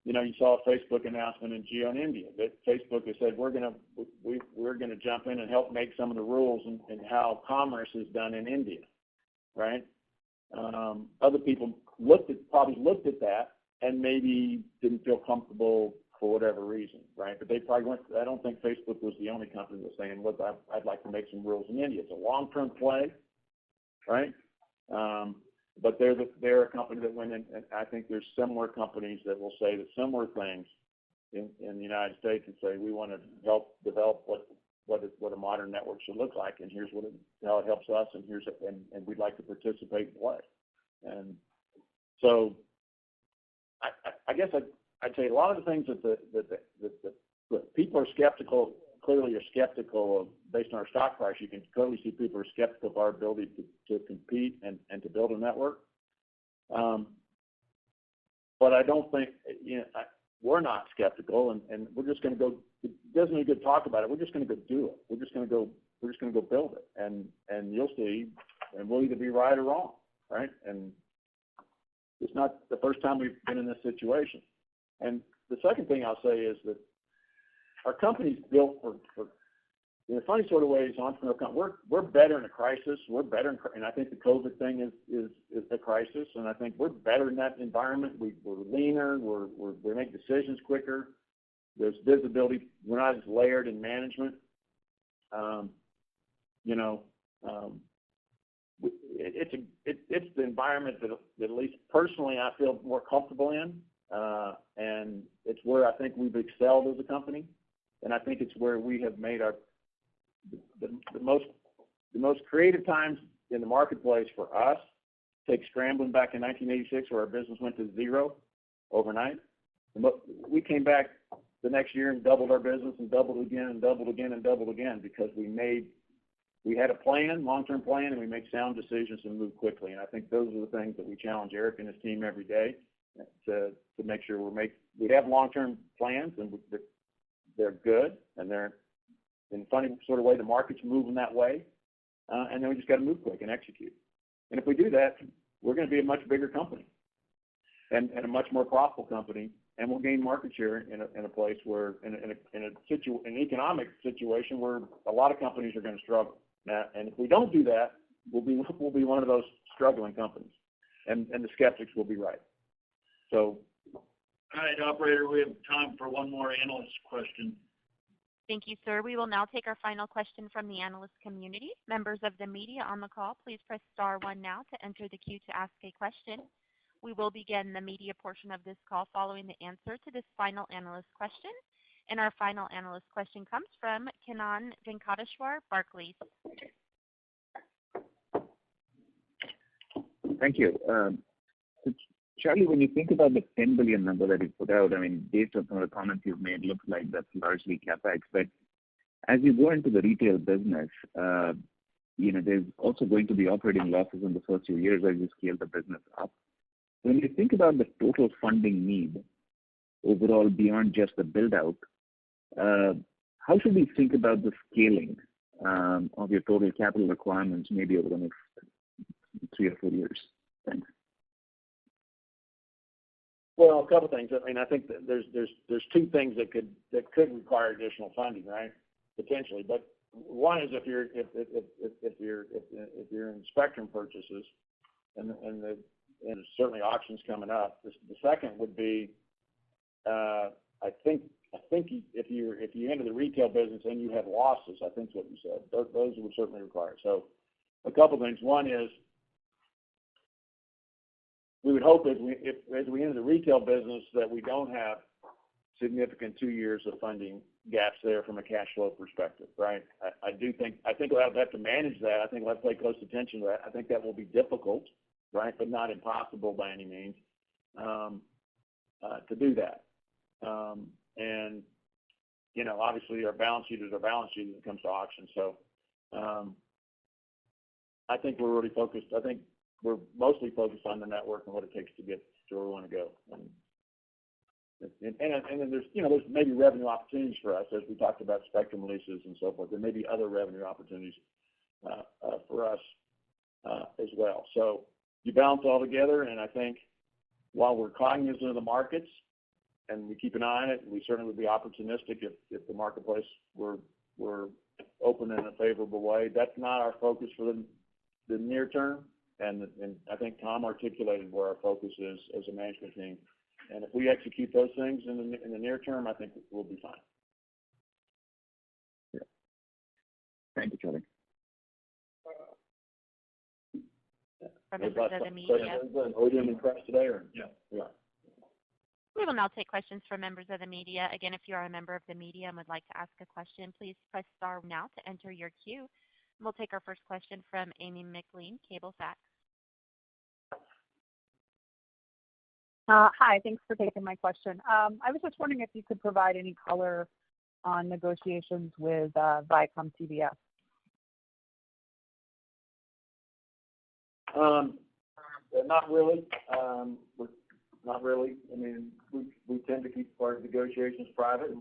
you saw a Facebook announcement in Geo in India that Facebook has said we're going to jump in and help make some of the rules and how commerce is done in India, right? Other people probably looked at that and maybe didn't feel comfortable for whatever reason, right? But they probably I don't think Facebook was the only company that was saying, look, I'd like to make some rules in India. It's a long-term play, right? But they're a company that went in, and I think there's similar companies that will say that similar things in the United States and say, we want to help develop what a modern network should look like, and here's how it helps us, and and we'd like to participate and play. And so I guess I'd say a lot of the things that people are skeptical, clearly are skeptical of based on our stock price, you can clearly see people are skeptical of our ability to compete and to build a network. But I don't think, we're not skeptical, and we're just going to go. It doesn't mean good to talk about it. We're just going to go do it. We're just going to go build it, and you'll see, and we'll either be right or wrong, right? And it's not the first time we've been in this situation. And the second thing I'll say is that our company's built for in a funny sort of way, as entrepreneur company, we're better in a crisis. We're better, and I think the COVID thing is a crisis, and I think we're better in that environment. We're leaner. We make decisions quicker. There's visibility. We're not as layered in management. It's the environment that at least personally I feel more comfortable in, and it's where I think we've excelled as a company, and I think it's where we have made the most creative times in the marketplace for us. Take Scrambling back in 1986, where our business went to zero overnight. We came back the next year and doubled our business and doubled again and doubled again and doubled again because we had a plan, long-term plan, and we make sound decisions and move quickly. And I think those are the things that we challenge Erik and his team every day to make sure we have long-term plans, and they're good, and they're in a funny sort of way, the market's moving that way, and then we just got to move quick and execute. And if we do that, we're going to be a much bigger company and a much more profitable company, and we'll gain market share in a place where, in an economic situation where a lot of companies are going to struggle. Now, and if we don't do that, we'll be one of those struggling companies, and the skeptics will be right. So, all right, operator, we have time for one more analyst question. Thank you, sir. We will now take our final question from the analyst community. Members of the media on the call, please press star 1 now to enter the queue to ask a question. We will begin the media portion of this call following the answer to this final analyst question. And our final analyst question comes from Kannan Venkateshwar, Barclays. Thank you. Charlie, when you think about the $10 billion number that you put out, I mean, based on some of the comments you've made, looks like that's largely CapEx. But as you go into the retail business, there's also going to be operating losses in the first few years as you scale the business up. When you think about the total funding need overall beyond just the build-out, how should we think about the scaling of your total capital requirements maybe over the next 3 or 4 years? Thanks. Well, a couple things. I mean, I think that there's two things that could require additional funding, right? Potentially, but one is if you're in spectrum purchases, and there's certainly auctions coming up. The second would be, I think if you enter the retail business and you have losses, I think is what you said. Those would certainly require. So, a couple things. One is, we would hope as we enter the retail business that we don't have significant 2 years of funding gaps there from a cash flow perspective, right? I think we'll have to manage that. I think we'll have to pay close attention to that. I think that will be difficult, right, but not impossible by any means to do that. And obviously our balance sheet is our balance sheet when it comes to auction. So I think we're really focused. I think we're mostly focused on the network and what it takes to get to where we want to go. And then there's maybe revenue opportunities for us, as we talked about spectrum leases and so forth. There may be other revenue opportunities for us as well. So you balance all together, and I think while we're cognizant of the markets and we keep an eye on it, we certainly would be opportunistic if the marketplace were open in a favorable way. That's not our focus for the near term. And I think Tom articulated where our focus is as a management team. And if we execute those things in the near term, I think we'll be fine. Yeah. Thank you, Charlie. Members of the media. Are we doing the press today? Or? Yeah. Yeah. We will now take questions from members of the media. Again, if you are a member of the media and would like to ask a question, please press star now to enter your queue. We'll take our first question from Amy Mclean, Cable Fax. Hi, thanks for taking my question. I was just wondering if you could provide any color on negotiations with Viacom CBS? Not really. Not really. I mean, we tend to keep our negotiations private, and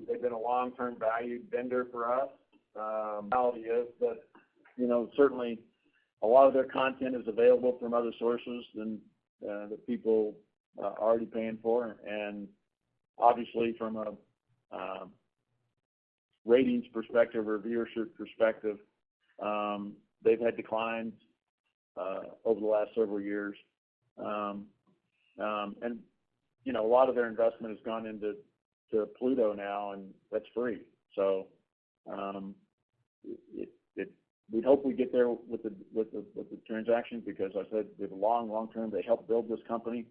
they've been a long-term valued vendor for us. Reality is that, certainly a lot of their content is available from other sources than that people are already paying for, and obviously from a ratings perspective or viewership perspective, they've had declines over the last several years. And, a lot of their investment has gone into Pluto now, and that's free. So we hope we get there with the transaction, because I said they're long term. They helped build this company.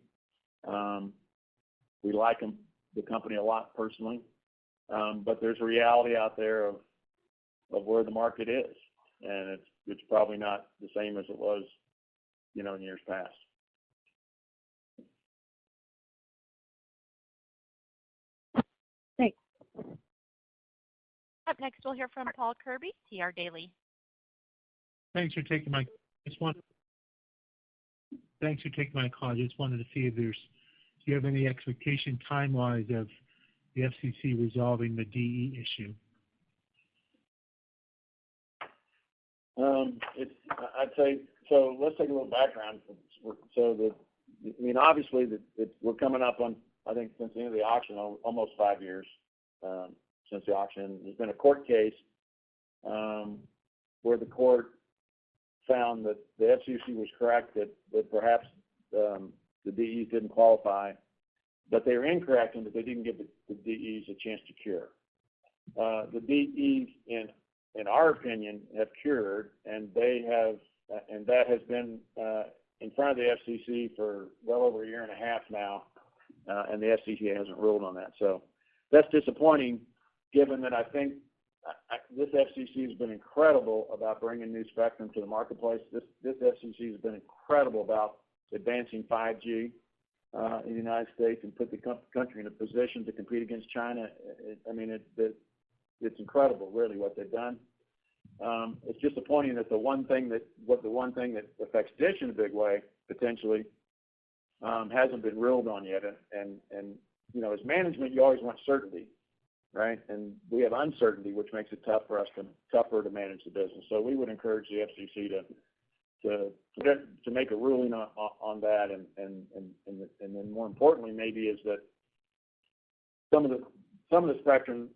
We like the company a lot personally, but there's a reality out there of where the market is, and it's probably not the same as it was, in years past. Thanks. Up next, we'll hear from Paul Kirby, TR Daily. Thanks for taking my call. I just wanted to see if do you have any expectation time-wise of the FCC resolving the DE issue? I'd say, so let's take a little background. Obviously we're coming up on, I think, since the end of the auction, almost 5 years since the auction. There's been a court case where the court found that the FCC was correct that perhaps the DEs didn't qualify, but they were incorrect in that they didn't give the DEs a chance to cure. The DEs, in our opinion, have cured, and that has been in front of the FCC for well over a year and a half now, and the FCC hasn't ruled on that. So that's disappointing, given that I think this FCC has been incredible about bringing new spectrum to the marketplace. This FCC has been incredible about advancing 5G in the United States and put the country in a position to compete against China. It's incredible, really, what they've done. It's disappointing that the one thing that affects Dish in a big way, potentially, hasn't been ruled on yet. And as management, you always want certainty, right? And we have uncertainty, which makes it tougher to manage the business. So we would encourage the FCC to make a ruling on that, and then more importantly, maybe, is that some of the spectrum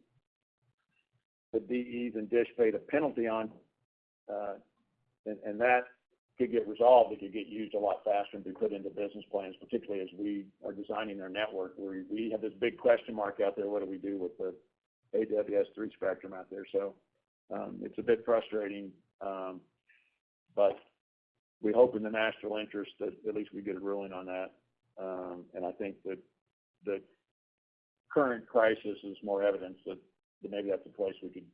the DEs and Dish paid a penalty on, and that could get resolved. It could get used a lot faster and be put into business plans, particularly as we are designing our network, where we have this big question mark out there. What do we do with the AWS-3 spectrum out there? So it's a bit frustrating, but we hope in the national interest that at least we get a ruling on that. And I think that the current crisis is more evidence that maybe that's a place we could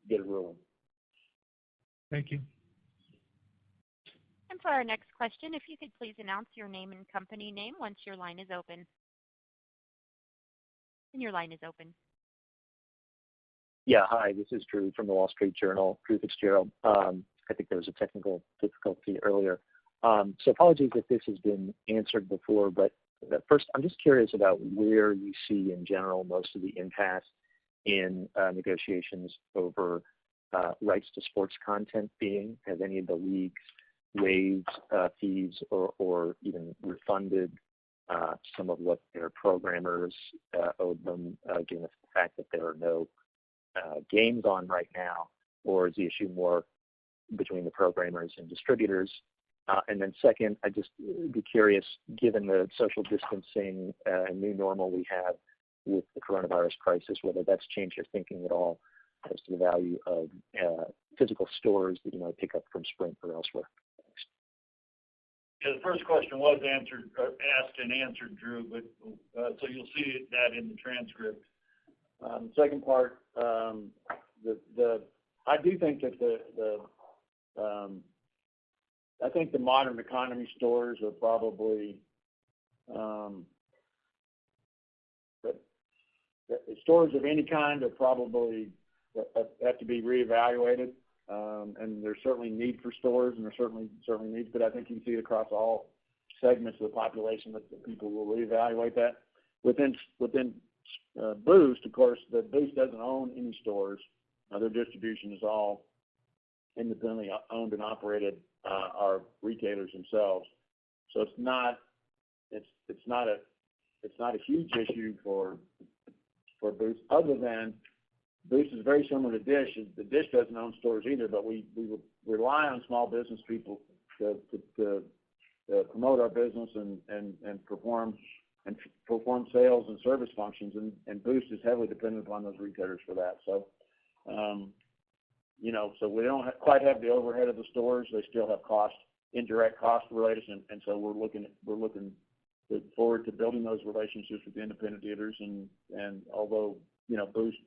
get a ruling. Thank you. And for our next question, if you could please announce your name and company name once your line is open. And your line is open. Yeah, hi, this is Drew from the Wall Street Journal, Drew Fitzgerald. I think there was a technical difficulty earlier. So apologies if this has been answered before, but first, I'm just curious about where you see in general most of the impasse in negotiations over rights to sports content being. Have any of the leagues waived fees or even refunded some of what their programmers owed them, given the fact that there are no games on right now? Or is the issue more between the programmers and distributors? And then second, I'd just be curious, given the social distancing and new normal we have with the coronavirus crisis, whether that's changed your thinking at all as to the value of physical stores that you might pick up from Sprint or elsewhere. Thanks. Yeah, the first question was asked and answered, Drew, but so you'll see that in the transcript. The second part, I do think that I think the modern economy stores are probably stores of any kind are probably have to be reevaluated. And there's certainly need for stores, and there's certainly needs, but I think you can see it across all segments of the population that people will reevaluate that. Within Boost, of course, the Boost doesn't own any stores. Their distribution is all independently owned and operated, our retailers themselves. So it's not a huge issue for Boost, other than Boost is very similar to Dish. The Dish doesn't own stores either, but we rely on small business people to promote our business and perform sales and service functions, and Boost is heavily dependent upon those retailers for that. So, so we don't quite have the overhead of the stores. They still have indirect cost related, and so we're looking forward to building those relationships with the independent dealers. And although Boost,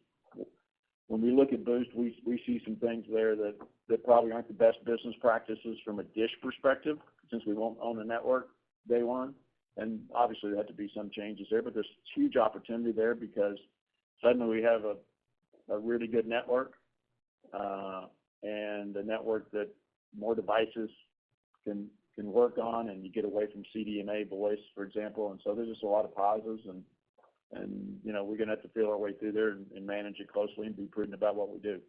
when we look at Boost, we see some things there that probably aren't the best business practices from a Dish perspective, since we won't own the network day one. And obviously there had to be some changes there, but there's huge opportunity there because suddenly we have a really good network, and a network that more devices can work on, and you get away from CDMA voice, for example. And so there's just a lot of positives, and we're going to have to feel our way through there and manage it closely and be prudent about what we do.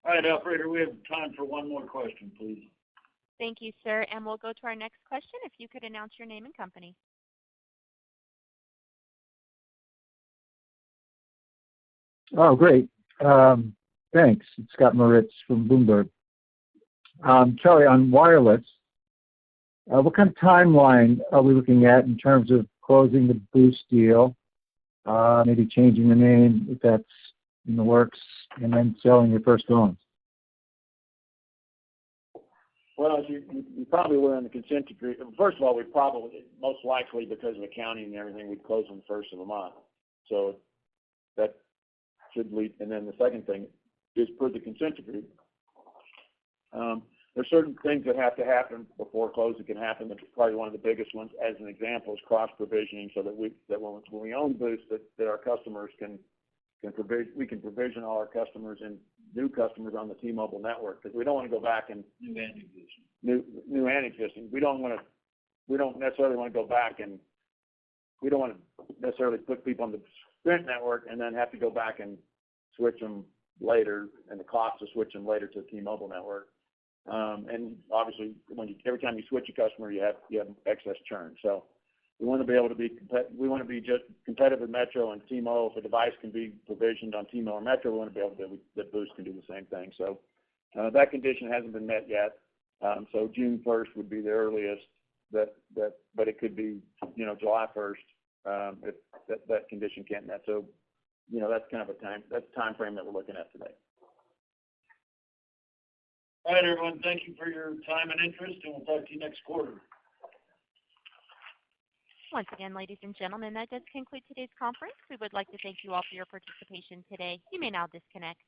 All right, operator, we have time for one more question, please. Thank you, sir. And we'll go to our next question. If you could announce your name and company. Oh, great. Thanks. It's Scott Moritz from Bloomberg. Charlie, on wireless, what kind of timeline are we looking at in terms of closing the Boost deal, maybe changing the name if that's in the works, and then selling your first phones? Well, as you probably were in the consent decree. First of all, we probably, most likely because of accounting and everything, we'd close on the first of the month. So that should lead. And then the second thing is, per the consent decree, there's certain things that have to happen before closing can happen. That's probably one of the biggest ones, as an example, is cross-provisioning, so that when we own Boost, that our customers we can provision all our customers and new customers on the T-Mobile network, because we don't want to go back and new and existing. We don't necessarily want to go back, and we don't want to necessarily put people on the Sprint network and then have to go back and switch them later, and the cost to switch them later to the T-Mobile network. And obviously, every time you switch a customer, you have excess churn. So we want to be able to be just competitive with Metro and T-Mobile. If a device can be provisioned on T-Mobile or Metro, we want to be able to that Boost can do the same thing. So that condition hasn't been met yet. So June 1st would be the earliest but it could be July 1st if that condition can't met. So that's kind of a time frame that we're looking at today. All right, everyone, thank you for your time and interest, and we'll talk to you next quarter. Once again, ladies and gentlemen, that does conclude today's conference. We would like to thank you all for your participation today. You may now disconnect.